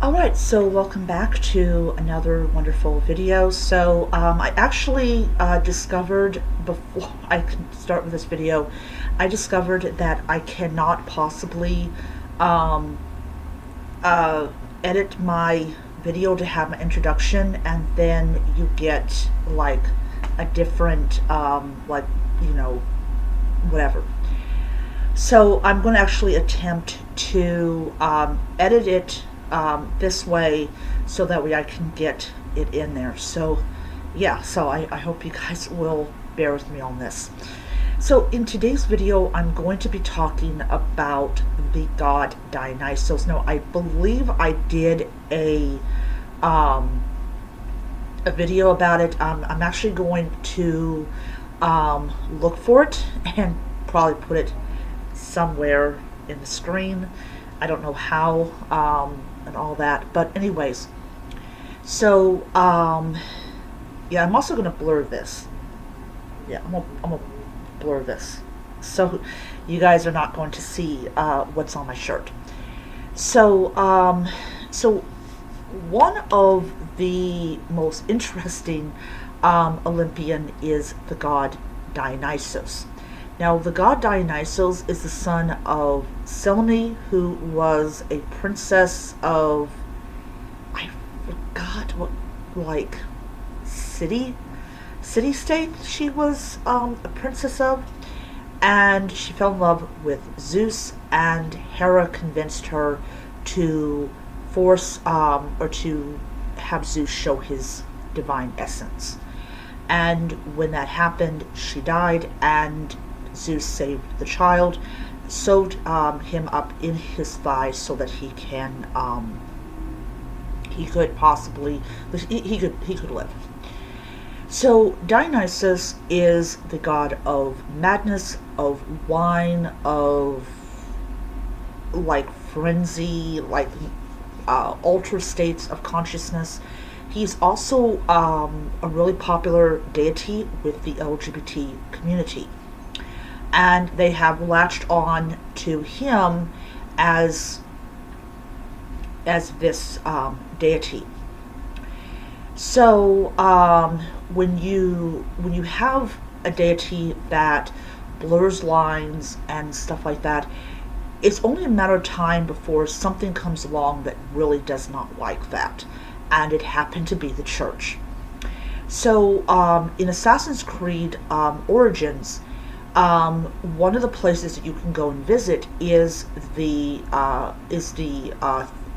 Alright, so welcome back to another wonderful video. I actually discovered, before I can start with this video, I discovered that I cannot possibly um, edit my video to have an introduction and then you get like a different, whatever. So I'm going to actually attempt to edit it this way so that way I can get it in there. I hope you guys will bear with me on this. So in today's video, I'm going to be talking about the god Dionysus. Now, I believe I did a video about it. I'm actually going to look for it and probably put it somewhere in the screen. I don't know how, and all that. But anyways, yeah, I'm also going to blur this. Yeah, I'm gonna blur this. So you guys are not going to see what's on my shirt. So one of the most interesting Olympian is the god Dionysus. Now, the god Dionysus is the son of Selene, who was a princess of, I forgot what, like, city-state she was a princess of, and she fell in love with Zeus, and Hera convinced her to force, or to have Zeus show his divine essence. And when that happened, she died, and Zeus saved the child, sewed him up in his thigh so that he could possibly he could live. So Dionysus is the god of madness, of wine, of like frenzy, like altered states of consciousness. He's also a really popular deity with the LGBT community, and they have latched on to him as this deity. So when you have a deity that blurs lines and stuff like that, it's only a matter of time before something comes along that really does not like that, and it happened to be the church. So in Assassin's Creed Origins, one of the places that you can go and visit is the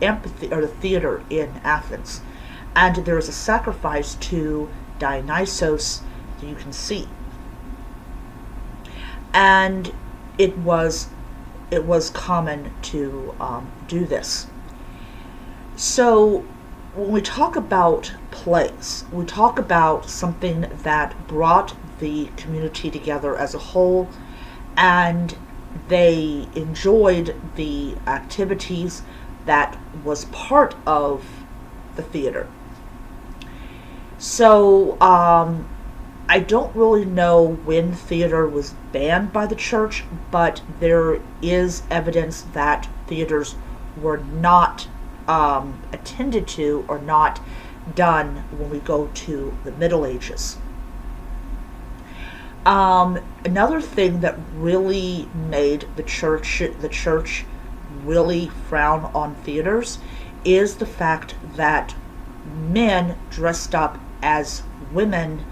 amphitheater, or the theater in Athens, and there is a sacrifice to Dionysus that you can see, and it was common to do this. So when we talk about plays, we talk about something that brought the community together as a whole, and they enjoyed the activities that was part of the theater. So I don't really know when theater was banned by the church, but there is evidence that theaters were not attended to or not done when we go to the Middle Ages. Another thing that really made the church really frown on theaters is the fact that men dressed up as women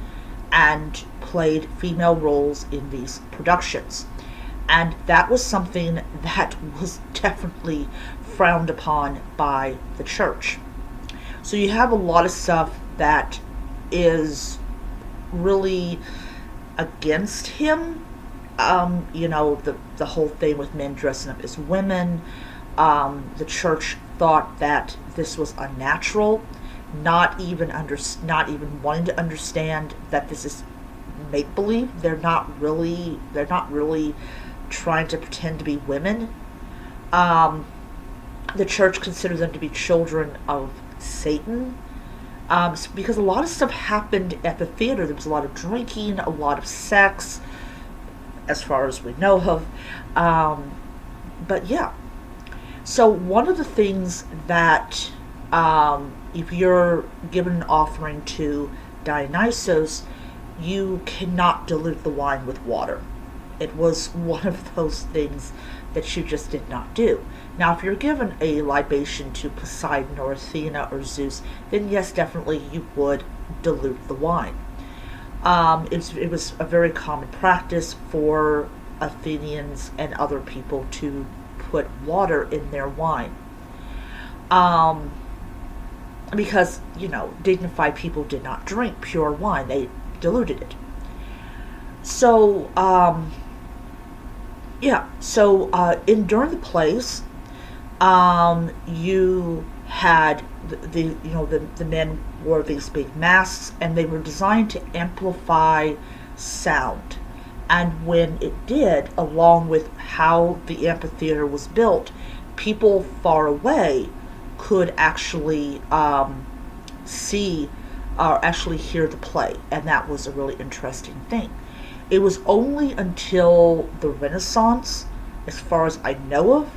and played female roles in these productions. And that was something that was definitely frowned upon by the church. So you have a lot of stuff that is really against him. The whole thing with men dressing up as women. The church thought that this was unnatural, not even wanting to understand that this is make believe. They're not really trying to pretend to be women. The church considered them to be children of Satan, because a lot of stuff happened at the theater. There was a lot of drinking, a lot of sex, as far as we know of. But yeah. So one of the things that If you're given an offering to Dionysus, you cannot dilute the wine with water. It was one of those things that you just did not do. Now, if you're given a libation to Poseidon or Athena or Zeus, then yes, definitely you would dilute the wine. It was a very common practice for Athenians and other people to put water in their wine. Um, because, dignified people did not drink pure wine, they diluted it. So, during the plays, you had the men wore these big masks, and they were designed to amplify sound. And when it did, along with how the amphitheater was built, people far away could actually see or actually hear the play, and that was a really interesting thing. It was only until the Renaissance, as far as I know of,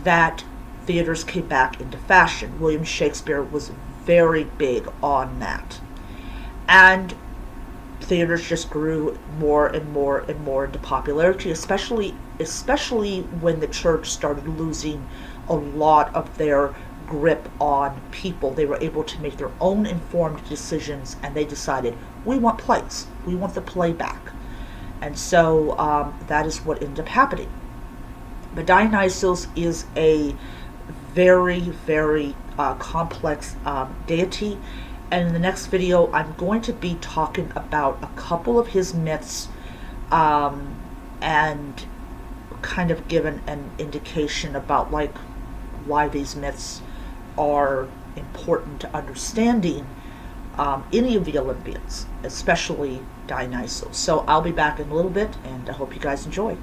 that theaters came back into fashion. William Shakespeare was very big on that. And theaters just grew more and more and more into popularity, especially when the church started losing a lot of their grip on people. They were able to make their own informed decisions, and they decided, we want plays. We want the play back. And so that is what ended up happening. But Dionysus is a very, very complex deity. And in the next video, I'm going to be talking about a couple of his myths and kind of given an indication about why these myths are important to understanding any of the Olympians, especially Dionysus. So I'll be back in a little bit, and I hope you guys enjoy.